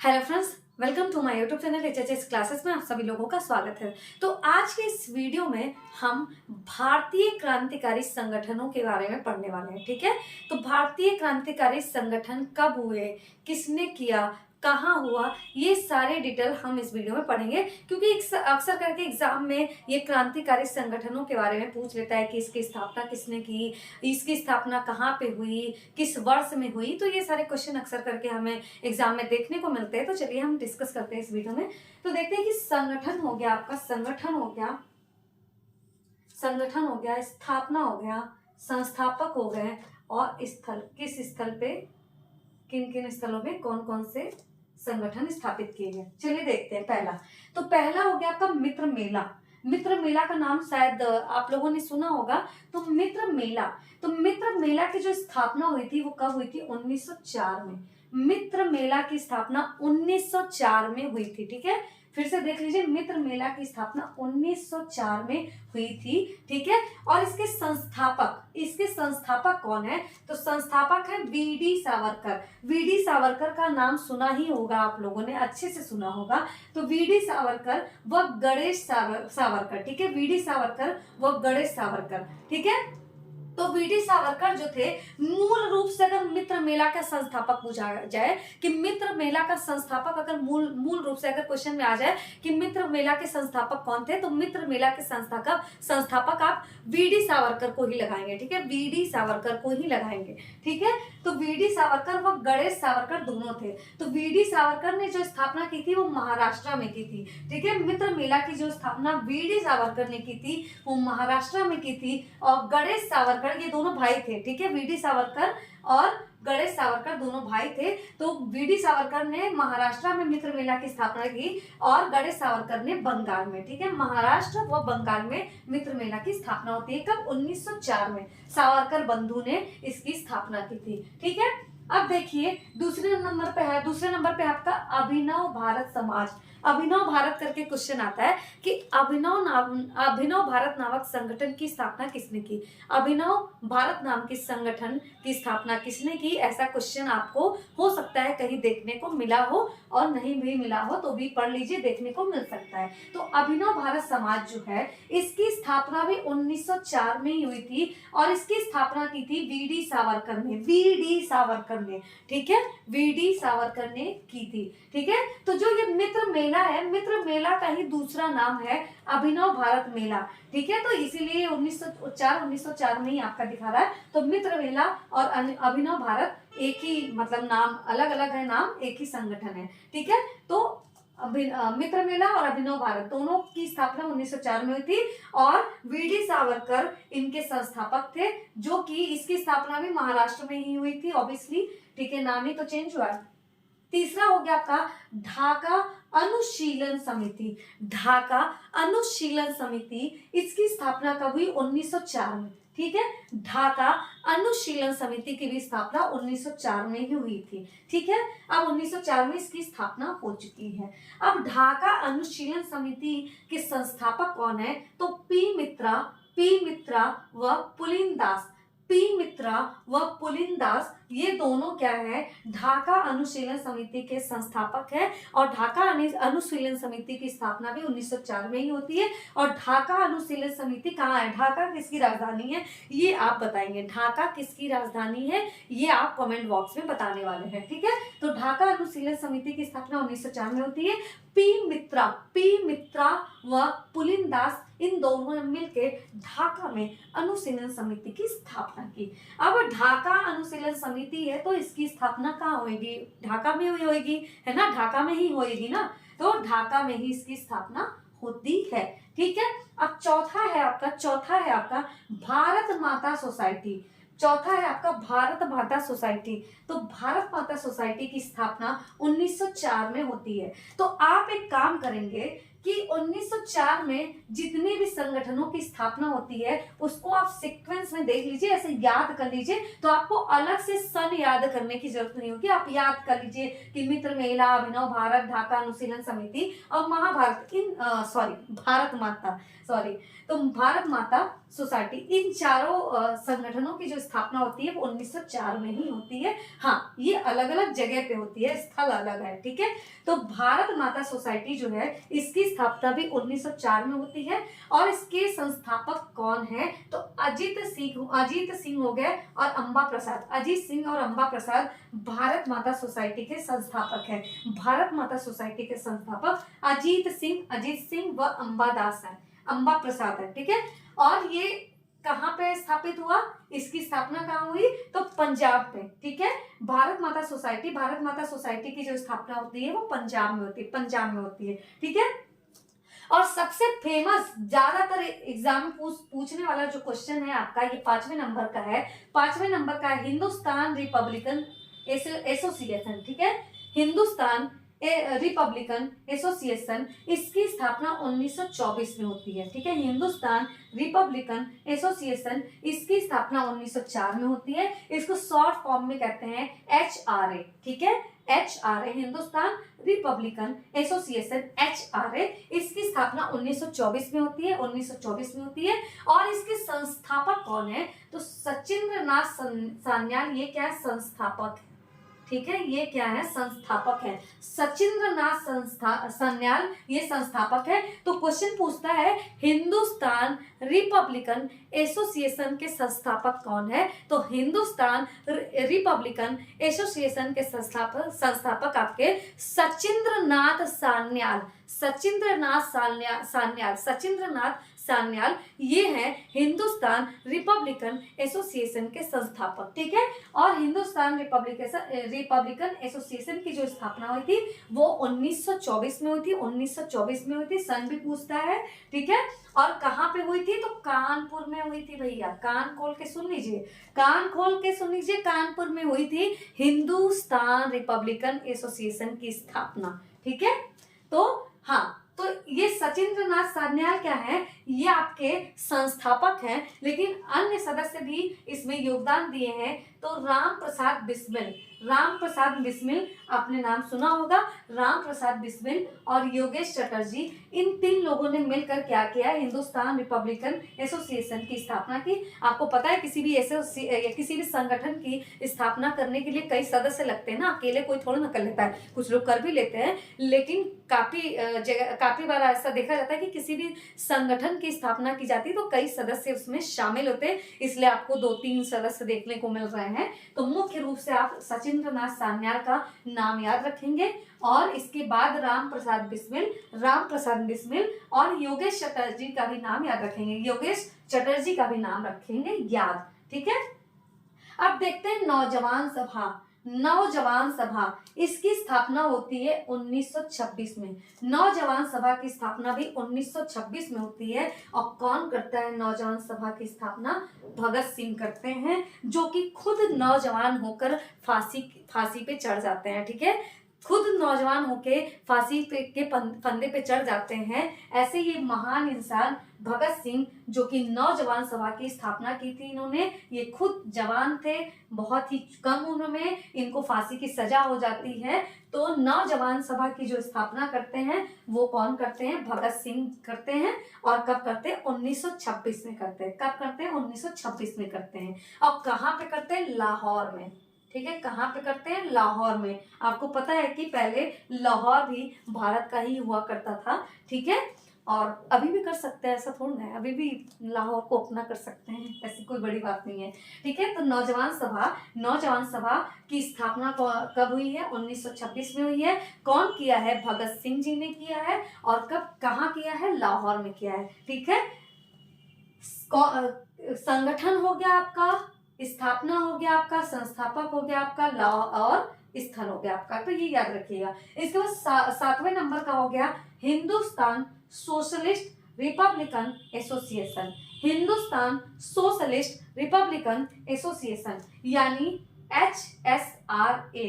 Hello friends, welcome to my YouTube channel HHS classes में आप सभी लोगों का स्वागत है। तो आज के इस वीडियो में हम भारतीय क्रांतिकारी संगठनों के बारे में पढ़ने वाले हैं। ठीक है, तो भारतीय क्रांतिकारी संगठन कब हुए, किसने किया, कहाँ हुआ, ये सारे डिटेल हम इस वीडियो में पढ़ेंगे। क्योंकि अक्सर करके एग्जाम में ये क्रांतिकारी संगठनों के बारे में पूछ लेता है कि इसकी स्थापना किसने की, इसकी स्थापना कहाँ पे हुई, किस वर्ष में हुई। तो ये सारे क्वेश्चन अक्सर करके हमें एग्जाम में देखने को मिलते हैं। तो चलिए हम डिस्कस करते हैं इस वीडियो में। तो देखते हैं कि संगठन हो गया आपका, संगठन हो गया, संगठन हो गया, स्थापना हो गया, संस्थापक हो गए, और स्थल, किस स्थल पे, किन किन स्थलों पे कौन कौन से संगठन स्थापित किए गए। चलिए देखते हैं। तो पहला हो गया आपका मित्र मेला। मित्र मेला का नाम शायद आप लोगों ने सुना होगा। तो मित्र मेला, तो मित्र मेला की जो स्थापना हुई थी वो कब हुई थी? 1904 में। मित्र मेला की स्थापना 1904 में हुई थी। ठीक है, फिर से देख लीजिए, मित्र मेला की स्थापना 1904 में हुई थी। ठीक है, और इसके संस्थापक कौन है? तो संस्थापक है वीडी सावरकर। वीडी सावरकर का नाम सुना ही होगा आप लोगों ने, अच्छे से सुना होगा। तो वीडी सावरकर व गणेश सावरकर। ठीक है, वीडी सावरकर व गणेश सावरकर। ठीक है, तो वीडी सावरकर जो थे, मूल रूप से अगर मित्र मेला का संस्थापक पूछा जाए कि मित्र मेला का संस्थापक, अगर मूल रूप से अगर क्वेश्चन में आ जाए कि मित्र मेला के संस्थापक कौन थे, तो मित्र मेला के संस्थापक आप वीडी सावरकर को ही लगाएंगे। ठीक है, वीडी सावरकर को ही लगाएंगे। ठीक है, तो वीडी सावरकर व गणेश सावरकर दोनों थे। तो वीडी सावरकर ने जो स्थापना की थी वो महाराष्ट्र में की थी। ठीक है, मित्र मेला की जो स्थापना वीडी सावरकर ने की थी वो महाराष्ट्र में की थी। और गणेश सावरकर, ये दोनों भाई थे। ठीक है, वीडी सावरकर और गणेश सावरकर दोनों भाई थे। तो वीडी सावरकर ने महाराष्ट्र में मित्र मेला की स्थापना की और गणेश सावरकर ने बंगाल में। ठीक है, महाराष्ट्र व बंगाल में मित्र मेला की स्थापना होती है। कब? 1904 में सावरकर बंधु ने इसकी स्थापना की थी। ठीक है, अब देखिए दूसरे नंबर पे आपका अभिनव भारत समाज। अभिनव भारत करके क्वेश्चन आता है कि अभिनव भारत नामक संगठन की स्थापना किसने की? अभिनव भारत नाम के संगठन की स्थापना किसने की? ऐसा क्वेश्चन आपको हो सकता है कहीं देखने को मिला हो, और नहीं भी मिला हो तो भी पढ़ लीजिए, देखने को मिल सकता है। तो अभिनव भारत समाज जो है, इसकी स्थापना भी 1904 में ही हुई थी, और इसकी स्थापना की थी वीडी सावरकर ने। वीडी सावरकर ने, ठीक है, वीडी सावरकर ने की थी। ठीक है, तो जो ये मित्र मेला है, मित्र मेला का ही दूसरा नाम है अभिनव भारत मेला। ठीक है, तो इसीलिए 1904 में ही आपका दिखा रहा है। तो मित्र मेला और अभिनव भारत एक ही, मतलब नाम अलग अलग है, नाम एक ही संगठन है। ठीक है, तो मित्र मेला और अभिनव भारत दोनों की स्थापना 1904 में हुई थी, और वीडी सावरकर इनके संस्थापक थे, जो कि इसकी स्थापना भी महाराष्ट्र में ही हुई थी ऑब्वियसली। ठीक है, नाम ही तो चेंज हुआ है। तीसरा हो गया आपका ढाका अनुशीलन समिति। ढाका अनुशीलन समिति, इसकी स्थापना कब हुई? 1904 में। ठीक है, ढाका अनुशीलन समिति की भी स्थापना 1904 में ही हुई थी। ठीक है, अब 1904 में इसकी स्थापना हो चुकी है। अब ढाका अनुशीलन समिति के संस्थापक कौन है? तो पी मित्रा व पुलिनदास। पी मित्रा व पुलिनदास, ये दोनों क्या है? ढाका अनुशीलन समिति के संस्थापक है। और ढाका अनुशीलन समिति की स्थापना भी 1904 में ही होती है। और ढाका अनुशीलन समिति कहाँ है? ढाका किसकी राजधानी है, ये आप बताएंगे। ढाका किसकी राजधानी है, ये आप कमेंट बॉक्स में बताने वाले हैं। ठीक है, तो ढाका अनुशीलन समिति की स्थापना 1904 में होती है। पी मित्रा व पुलिनदास, इन दोनों ने मिलकर ढाका में अनुशीलन समिति की स्थापना की। अब ढाका अनुशीलन समिति है, तो इसकी स्थापना कहाँ होगी? ढाका में हुई होगी, है ना, ढाका में ही होगी ना, तो ढाका में ही इसकी स्थापना होती है। ठीक है, अब चौथा है आपका भारत माता सोसाइटी। चौथा है आपका भारत माता सोसाइटी। तो भारत माता सोसाइटी की स्थापना 1904 में होती है। तो आप एक काम करेंगे कि 1904 में जितने भी संगठनों की स्थापना होती है उसको आप सीक्वेंस में देख लीजिए, ऐसे याद कर लीजिए, तो आपको अलग से सन याद करने की जरूरत नहीं होगी। आप याद कर लीजिए कि मित्र मेला, अभिनव भारत, ढाका अनुशीलन समिति और महाभारत, भारत माता, तो भारत माता सोसाइटी, इन चारों संगठनों की जो स्थापना होती है वो 1904 में ही होती है। हाँ, ये अलग अलग जगह पे होती है, स्थल अलग है, ठीक है। तो भारत माता सोसाइटी जो है इसकी स्थापना भी 1904 में होती है। और इसके संस्थापक कौन है? तो अजीत सिंह हो गए और अंबा प्रसाद। अजीत सिंह और अंबा प्रसाद भारत माता सोसाइटी के संस्थापक है। भारत माता सोसाइटी के संस्थापक अजीत सिंह व अंबा दास है, अंबा प्रसाद है, ठीक है। और ये कहाँ पे स्थापित हुआ? इसकी स्थापना कहाँ हुई? तो पंजाब में, ठीक है। भारत माता सोसाइटी की जो स्थापना होती है वो पंजाब में होती है, ठीक है। और सबसे फेमस, ज्यादातर एग्जाम में पूछने वाला जो क्वेश्चन है आपका, ये 5वें नंबर का है, हिंदुस्तान रिपब्लिकन एसोसिएशन, ठीक है। हिंदुस्तान रिपब्लिकन एसोसिएशन, इसकी स्थापना 1924 में होती है, ठीक है। हिंदुस्तान रिपब्लिकन एसोसिएशन, इसकी स्थापना 1904 में होती है। इसको शॉर्ट फॉर्म में कहते हैं HRA, ठीक है। HRA, Hindustan Republican association, HRA, इसकी स्थापना 1924 में होती है। और इसके संस्थापक कौन है? तो सचिंद्रनाथ सान्याल, ये क्या है? संस्थापक है, ठीक है। ये क्या है? संस्थापक है। सचिंद्रनाथ सान्याल ये संस्थापक है। तो क्वेश्चन पूछता है हिंदुस्तान रिपब्लिकन एसोसिएशन के संस्थापक कौन है? तो हिंदुस्तान रिपब्लिकन एसोसिएशन के संस्थापक आपके सचिंद्रनाथ सान्याल ये है हिंदुस्तान रिपब्लिकन एसोसिएशन के संस्थापक, ठीक है। और हिंदुस्तान रिपब्लिकन एसोसिएशन की जो स्थापना हुई थी वो 1924 में हुई थी। सन भी पूछता है, ठीक है। और कहाँ पे हुई थी? तो कानपुर में हुई थी भैया। कान खोल के सुन लीजिए, कानपुर में हुई थी हिंदुस्तान रिपब्लिकन एसोसिएशन की स्थापना, ठीक है। तो हाँ, तो ये सचिंद्रनाथ सान्याल क्या है? ये आपके संस्थापक हैं, लेकिन अन्य सदस्य भी इसमें योगदान दिए हैं। तो राम प्रसाद बिस्मिल, आपने नाम सुना होगा, राम प्रसाद बिस्मिल और योगेश चटर्जी, इन 3 लोगों ने मिलकर क्या किया? हिंदुस्तान रिपब्लिकन एसोसिएशन की स्थापना की। आपको पता है किसी भी संगठन की स्थापना करने के लिए कई सदस्य लगते हैं ना, अकेले कोई थोड़ा ना कर लेता है, कुछ लोग कर भी लेते हैं, लेकिन काफी बार ऐसा देखा जाता है कि किसी भी संगठन की स्थापना की जाती है तो कई सदस्य उसमें शामिल होते हैं, इसलिए आपको 2-3 सदस्य देखने को मिल रहे हैं। तो मुख्य रूप से आप सचिंद्रनाथ सान्याल का नाम याद रखेंगे और इसके बाद राम प्रसाद बिस्मिल और योगेश चटर्जी का भी नाम याद रखेंगे, याद, ठीक है। अब देखते हैं नौजवान सभा, इसकी स्थापना होती है 1926 में। नौजवान सभा की स्थापना भी 1926 में होती है। और कौन करता है नौजवान सभा की स्थापना? भगत सिंह करते हैं, जो कि खुद नौजवान होकर फांसी पे चढ़ जाते हैं, ठीक है। खुद नौजवान होके फांसी के फंदे पे चढ़ जाते हैं। ऐसे ये महान इंसान भगत सिंह, जो कि नौजवान सभा की स्थापना की थी इन्होंने, ये खुद जवान थे, बहुत ही कम उम्र में इनको फांसी की सजा हो जाती है। तो नौजवान सभा की जो स्थापना करते हैं वो कौन करते हैं? भगत सिंह करते हैं। और कब करते हैं? 1926 में करते हैं। कब करते हैं? 1926 में करते हैं। और कहाँ पे करते हैं? लाहौर में, ठीक है। कहाँ पे करते हैं? लाहौर में। आपको पता है कि पहले लाहौर भी भारत का ही हुआ करता था, ठीक है। और अभी भी कर सकते हैं, ऐसा थोड़ा है, अभी भी लाहौर को अपना कर सकते हैं, ऐसी कोई बड़ी बात नहीं है, ठीक है। तो नौजवान सभा की स्थापना कब हुई है? 1926 में हुई है। कौन किया है? भगत सिंह जी ने किया है। और कब, कहाँ किया है? लाहौर में किया है, ठीक है। संगठन हो गया आपका, स्थापना हो गया आपका, संस्थापक हो गया आपका, और स्थल हो गया आपका, तो ये याद रखिएगा। इसके बाद 7वें नंबर का हो गया Hindustan socialist Republican association. Hindustan socialist Republican association यानी HSRA।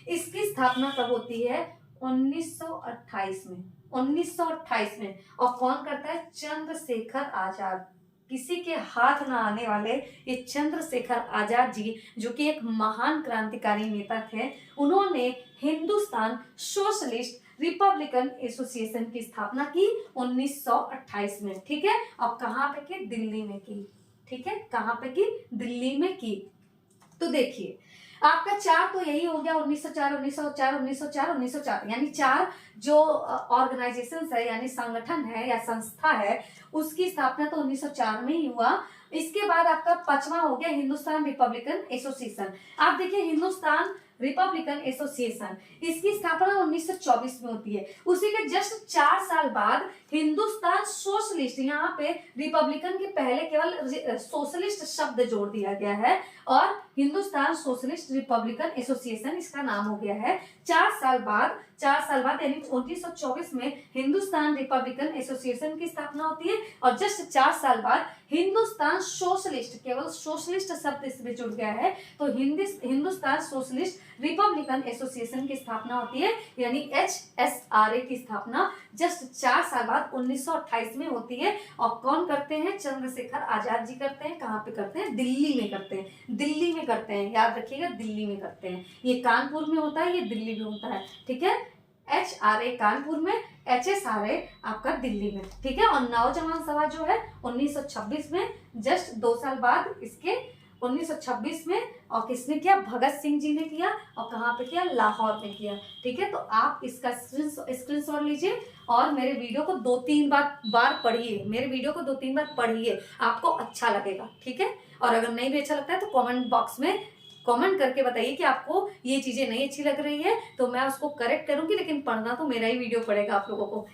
इसकी स्थापना कब होती है? 1928 में, 1928 में। और कौन करता है? चंद्रशेखर आजाद। किसी के हाथ ना आने वाले ये चंद्रशेखर आजाद जी, जो कि एक महान क्रांतिकारी नेता थे, उन्होंने हिंदुस्तान सोशलिस्ट रिपब्लिकन एसोसिएशन की स्थापना की 1928 में। ठीक है, और कहाँ पे की? दिल्ली में की। ठीक है, कहाँ पे की? दिल्ली में की। तो देखिए आपका 4 तो यही हो गया, 1904, 1904, 1904, 1904, यानी 4 जो ऑर्गेनाइजेशन है यानी संगठन है या संस्था है, उसकी स्थापना तो 1904 में ही हुआ। इसके बाद आपका 5वां हो गया हिंदुस्तान रिपब्लिकन एसोसिएशन। आप देखिए हिंदुस्तान रिपब्लिकन एसोसिएशन, इसकी स्थापना 1924 में होती है। उसी के जस्ट 4 साल बाद हिंदुस्तान सोशलिस्ट, यहाँ पे रिपब्लिकन के पहले केवल सोशलिस्ट शब्द जोड़ दिया गया है और हिंदुस्तान सोशलिस्ट रिपब्लिकन एसोसिएशन इसका नाम हो गया है। 4 साल बाद यानी 1924 में हिंदुस्तान रिपब्लिकन एसोसिएशन की स्थापना होती है और जस्ट 4 साल बाद हिंदुस्तान सोशलिस्ट, केवल सोशलिस्ट शब्द इसमें जुड़ गया है, तो हिंदुस्तान सोशलिस्ट रिपब्लिकन एसोसिएशन की स्थापना होती है, यानी HSRA की स्थापना जस्ट 4 साल बाद 1928 में होती है। और कौन करते हैं? चंद्रशेखर आजाद जी करते हैं। कहाँ पे करते हैं? दिल्ली में करते हैं। दिल्ली में करते हैं, याद रखिएगा, दिल्ली में करते हैं। ये कानपुर में होता है, ये दिल्ली में होता है। ठीक है, HRA कानपुर में, HSRA आपका दिल्ली में। ठीक है, और नौजवान सभा जो है 1926 में, जस्ट 2 साल बाद इसके 1926 में। और किसने किया? भगत सिंह जी ने किया। और कहाँ पे किया? लाहौर में किया। ठीक है, तो आप इसका स्क्रीनशॉट लीजिए और मेरे वीडियो को 2-3 बार पढ़िए। मेरे वीडियो को 2-3 बार पढ़िए, आपको अच्छा लगेगा। ठीक है, और अगर नहीं भी अच्छा लगता है तो कमेंट बॉक्स में कमेंट करके बताइए कि आपको ये चीजें नहीं अच्छी लग रही है, तो मैं उसको करेक्ट करूंगी, लेकिन पढ़ना तो मेरा ही वीडियो पड़ेगा आप लोगों को।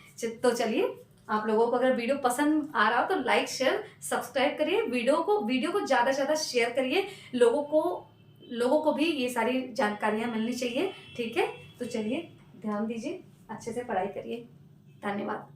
तो चलिए, आप लोगों को अगर वीडियो पसंद आ रहा हो तो लाइक शेयर सब्सक्राइब करिए, वीडियो को ज्यादा से ज्यादा शेयर करिए, लोगों को भी ये सारी जानकारियां मिलनी चाहिए। ठीक है, तो चलिए ध्यान दीजिए, अच्छे से पढ़ाई करिए। धन्यवाद।